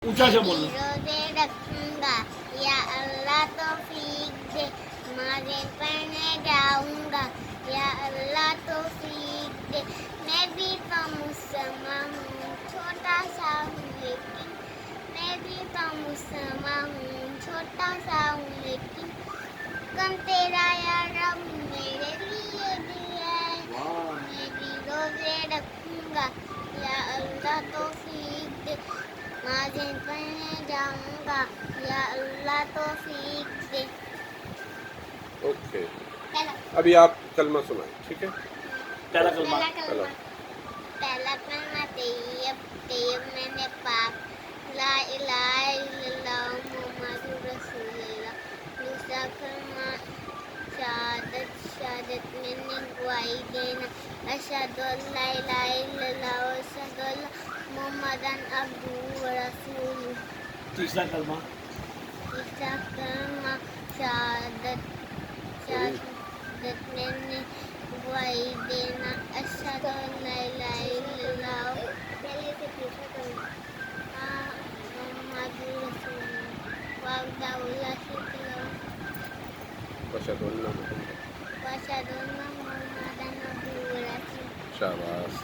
اونچا سے بولنا. روزے رکھوں گا یا اللہ توفیق دے نمازیں پڑھنے جاؤں گا یا اللہ توفیق دے میں بھی تو مسلمان ہوں چھوٹا سا ہوں لیکن میں بھی تو مسلمان ہوں چھوٹا سا ہوں لیکن کم تیرا یا رب میرے لیے بھی ہے میں بھی روزے رکھوں گا یا اللہ توفیق دے نمازیں پڑھنے جاؤں گا یا اللہ توفیق دے. اوکے پہلا ابھی آپ کلمہ سنائیں ٹھیک ہے. پہلا کلمہ. پہلا کلمہ طیب میں نے پاک لا الہ الا اللہ محمد رسول اللہ. دوسرا کلمہ شہادت میں نے گواہی دینا اشہد ان لا الہ الا اللہ و اشہد ان محمدً عبدہ و رسولہ. تیسرا کلمہ تیسرا کلمہ شہادت میں نے گواہی دینا اشہد ان لا الہ الا اللہ پہلے سے تیسرا کلمہ محمد رسول اللہ وحدہ لا شریک لہ واشهد ان محمد واشہد ان محمدً عبدہ و رسولہ. شاباش.